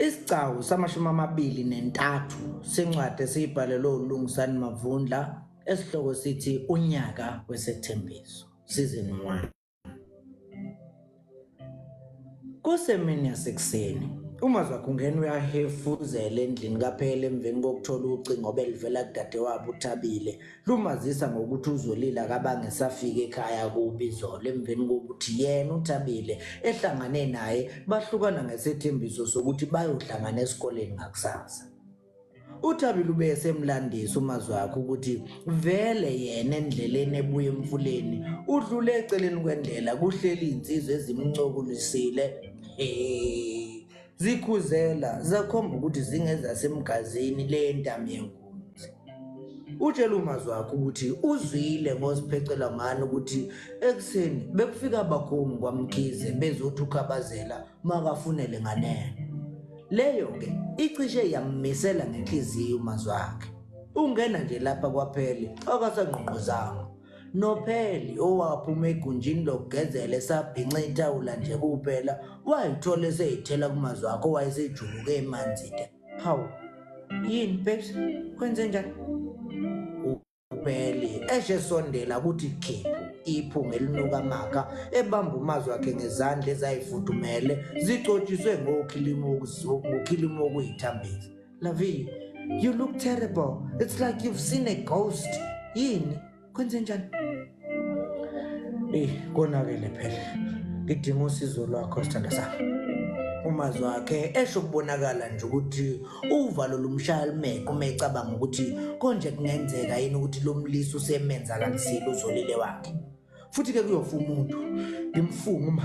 Isigcawu sama-23 sencwadi esiyibhalelwe uLungisani Mavundla esihloko sithi Unyaka Wesethembiso, Season 1. Kusemini yasekuseni uMazwakhe ungena uyahefuzela endlini kaPhele emveni kokuthola ucingo belivela kudadewabo uThabile lumazisa ngokuthi uZolile akabangesafika ekhaya kubo izolo emveni kokuthi yena uThabile ehlangane naye bahlukana ngesethembiso sokuthi bayohlangana esikoleni ngakusasa. uThabile ube esemlandisa uMazwakhe ukuthi vele yena endleleni ebuya emfuleni udlule eceleni kwendlela kuhleli insizwe ezimncokulisile zikhuzela zakhomba ukuthi zingezasemgazini le ntamo yenkunzi. Utshela uMazwakhe ukuthi uzwile ngosiphecela ngani ukuthi ekuseni bekufika abakhongi kwaMkhize bezothi ukhabazela makafunele nganene. Leyo ke icishe yammisela ngenhliziyo uMazwakhe. Ungena nje lapha kwaPhele akasangqongqozanga. NoPhele owaphuma egunjini lokugezela esabhinca itawula nje kuphela wayithola eseyithela kuMazwakhe owayesejuluke emanzide. Hawu, yini babes? Kwenze njani? uPhele esondela ukuthi khephu iphunga elinuka amaka ebamba uMazwakhe ngezandla ezayifudumele zicotshiswe ngokhilimo okuyithambisa. Lavi, you look terrible. It's like you've seen a ghost. Yini? Kwenze njani? Konakele Phele. Ngidinga usizo lwakho sithanda sami. uMazwakhe esho kubonakala nje ukuthi uvalo lumshayeli uma ecabanga ukuthi konje kungenzeka yini ukuthi lo mlisi usemenza kanisile uZolile wakhe. Futhi ke kuyofa umuntu ngimfunga uma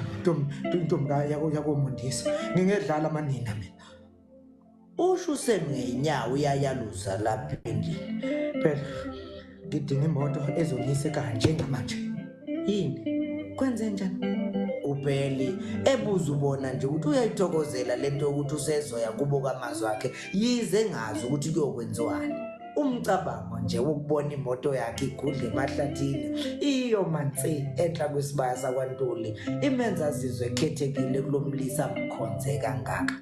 intombi yakomondisa ngingedlala amanina mina. Usho usemngenyawo uyayaluza lapha endlini. Phela ngidinga imoto ezongisa kanje ngamanje. Yini? Kwenze njani? uPhele ebuza ubona nje ukuthi uyayithokozela lento ukuthi usezoya kubo kaMazwakhe yize ngazi ukuthi kuyokwenziwani. Umcabango nje ukubona imoto yakhe igudla emahlathini iyomansi enhla kwesibaya sakwaNtuli imenza azizwe ekhethekile kulomlisi amkhonze kangaka.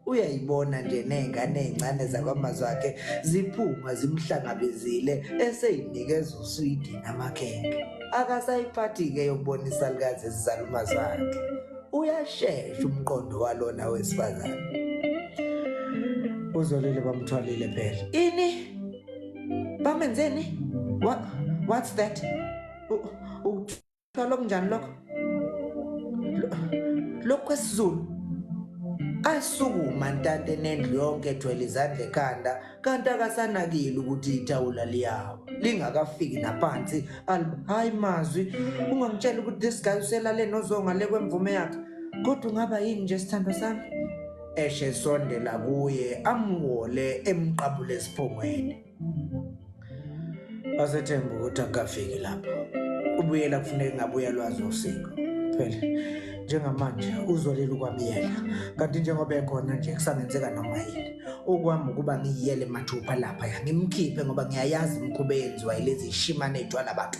Uyayibona nje nezingane ezincane zakwaMazwakhe ziphuma zimhlangabezile eseyinikeza uswidi namakhenge. Akasayiphathi-ke yokubona isalukazi esizala uMazwakhe. Uyashesha umqondo walona wesifazane. uZolile bamthwalile Phele. Ini? Bamenzeni? What's that? Uthwala kunjani lokho? Lokho kwesiZulu. Asukuma ntante nendlu yonke ethwele izandla ekhanda kanti akasanakile ukuthi ithawula liyawo lingakafiki naphansi. Hayi Mazwi, ungangitshela ukuthi this guy uselale nozonga le kwemvume yakhe. Kodwa ungaba yini nje sithando sami? Sondela kuye amwole emqabule esiphongweni. Asethemba ukuthi akafiki lapho. Ubuyela kufuneka ngabuya lwazi usiko. Phela njengamanje uZolile ukwabiyela kanti njengoba ekhona nje kusangenzeka noma yini. Okwami ukuba ngiyele mathupha lapha ngimkhiphe ngoba ngiyayazi imikhuba eyenziwa yilezi shimane ethwala abantu.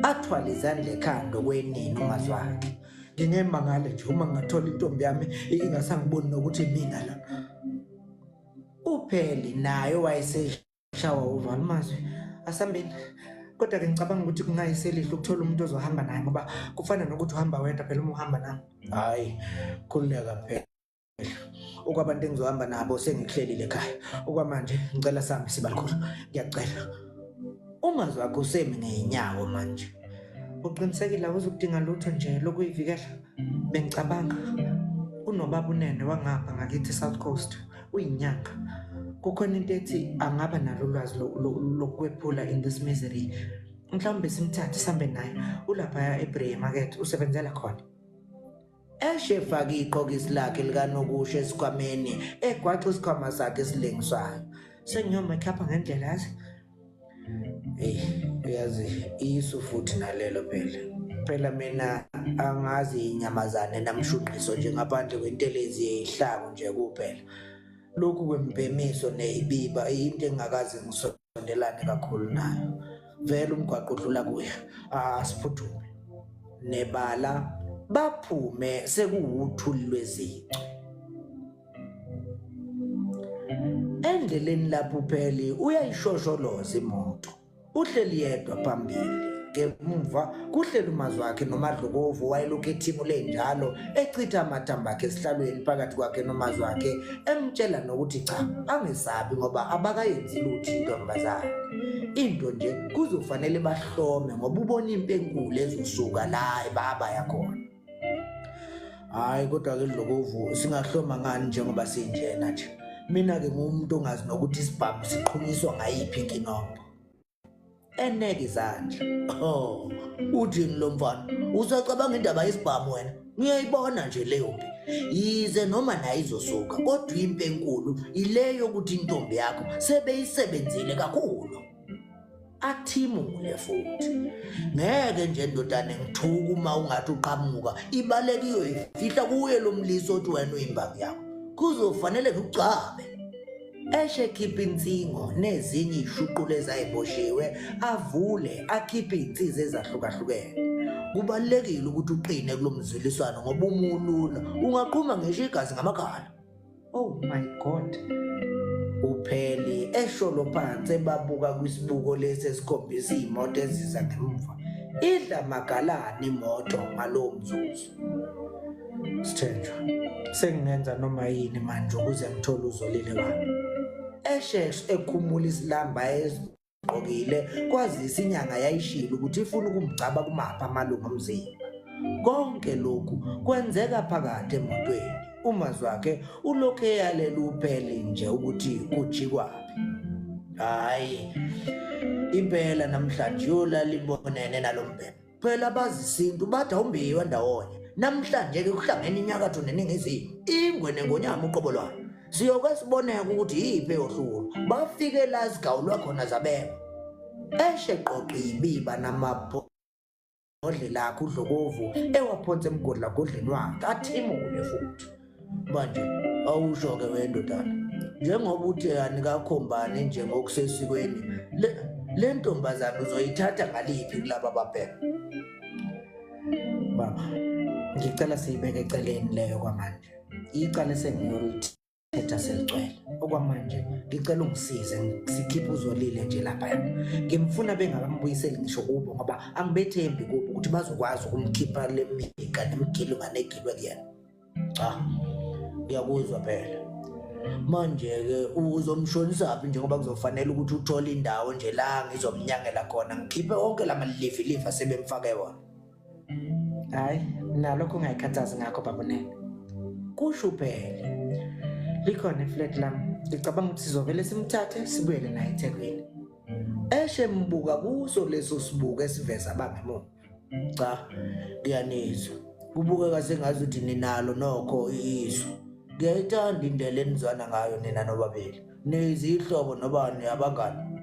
Athwala izandla ekhanda kwenini uMazwakhe. Ngingemangale nje uma ngathola intombi yami ingasangiboni nokuthi mina la. uPhele naye wayeseshawa uvalo Mazwi asambeni. Kodwa ke ngicabanga ukuthi kungayiselihle ukuthola umuntu ozohamba naye ngoba kufana nokuthi uhamba wedwa phela uma uhamba nami. Hayi, khululeka Phele. Okwabantu engizohamba nabo sengikuhlelile ekhaya. Okwamanje ngicela sami sibalikhulu. Ngiyacela. uMazwakhe usemi ngenyawo manje. Uqinisekile uzokudinga lutho nje lokuyivikela? Bengicabanga unobaba uNene wangapha ngakithi South Coast uyinyanga. Kukhona into ethi angaba nalo ulwazi lokwephula in this misery. Mhlawumbe simthathe sihambe naye ulapha eBrey Market usebenzela khona. Eshefaka iqhokisi lakhe likanokusho esikhwameni egwaxa isikhwama sakhe esilengiswayo. Sengiyomakhapha ngendlela yazi. Uyazi isu futhi nalelo phela mina angazi inyamazane namshunqiso nje ngaphandle kwentelezi yehlaku nje kuphela. Lokhu kwempemiso neyibiba into engakazi ngisondelane kakhulu nayo. Vele umgwaqo udlula kuya asiphuthume. Nebala baphume sekuwuthuli lwezici. Endleleni lapho upheli uyayishosholoza imoto. Uhleli yedwa phambili. Ngemuva kuhleli umazi wakhe noMadlokovu wayelokhu ethimule njalo echitha amathambo akhe esihlalweni phakathi kwakhe nomazi wakhe emtshela nokuthi cha angesabi ngoba abakayenzi lutho intombazane. Into nje kuzofanele bahlome ngoba ubona impi enkulu ezosuka la ebaba yakhona. Hayi kodwa ke Dlokovu singahloma ngani njengoba sinjena nje. Mina ke ngumuntu ongazi nokuthi isibhamu siqhunyiswa ngayiphi inkinombo. Eneke izandla. Oh, uthini lo mfana? Usacabanga indaba yesibhamu wena? Ngiyayibona nje leyo mpi. Yize noma nayo izosuka, kodwa impi enkulu ile yokuthi intombi yakho sebeyisebenzile kakhulu. Athimule futhi. Ngeke nje ndodane ngithuka uma ungathi uqhamuka ibaleke iyoyifihla kuye lo mlisi othi wena uyimbangi yakho. Kuzofanele ngicwabe. Eshe khipha insingo nezinye ishuqulo ezayiboshiwe avule akhiphe insizwe ezahlukahlukene. Kubalekile ukuthi uqine kulomziliswano ngoba umulula ungaqhuma ngisho igazi ngamakhala. Oh my God. Upheli esholo phansi ebabuka kwisibuko lesi esikhombisa imoto eziza ngemuva. Idla magalani imoto ngalowo mzuzu. Sithenjwa. Sengenza noma yini manje ukuze ngithole uzolile wami. Esheshe ekhumula isilamba ezigqokile kwazisa inyanga yayishilo ukuthi ifuna ukumgcaba kumapha amalungu omzimba. Konke lokhu kwenzeka phakathi emotweni. Umazi wakhe ulokhu eyalela upheli nje ukuthi kujikwaphi. Hayi impela namhlanje yolala ibonene nalombhebe. Phela bazisintu bathi awumbiwa ndawonye. Namhlanje ke kuhlangene inyakatho neningizimu. Ingwe nengonyama uqobolwana. Siyoke siboneke ukuthi yiphi eyohlula. Bafike la sigawulwa khona zabeka. Eshe qoqa ibiba namabhodlela akhe uDlokovu ewaphonsa emgodla godleni wakhe athimule futhi. Manje awusho ke wendodana. Njengoba uthi anikakhombani njengokusesikweni le ntombazana uzoyithatha ngaliphi kulaba baphela. Baba ngicela siyibeke eceleni leyo kwamanje. Icala sengiyolithetha seligcwele. Okwamanje ngicela ungisize sikhiphe uzolile nje lapha. Ngimfuna bengabambuyiseli ngisho kubo ngoba angibethembi kubo ukuthi bazokwazi ukumkhipha lemika nemgilo nganegilwe kuyena. Cha. Ngiyakuzwa phela. Manje ke uzomshonisa phi njengoba kuzofanele ukuthi uthole indawo nje la ngizomnyangela khona ngikhiphe wonke lamalifa sebemfake wona. Hayi nalokho ungayikhathazi ngakho babonene. Kusho phela. Likhona iflat lami. Ngicabanga ukuthi sizovele simthathe sibuyele naye eThekwini. Eshe mbuka kuso leso sibuko esiveza bangemuva. Cha, ngiyanizwa. Kubukeka sengazi ukuthi ninalo nokho iso. Ngiyayithanda indlela enizwana ngayo nina nobabili. Nizihlobo nobani abangani.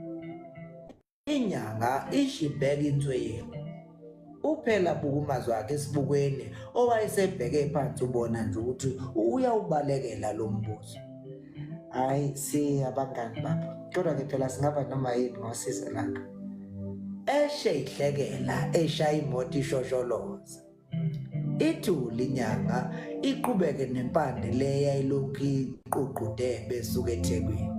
Inyanga ishibheka insweyeni. Uphela bukumazi wakhe esibukweni owayesebheke phansi ubona nje ukuthi uyawubalekela lo mbuzo. Hayi siyabangani baba. Kodwa ke phela singaba noma yini ngosizo lakho. Eshe ihlekela eshaya imoto ishosholoza. Ithuli inyanga iqhubeke nempande le yayilokhu iququde besuka eThekwini.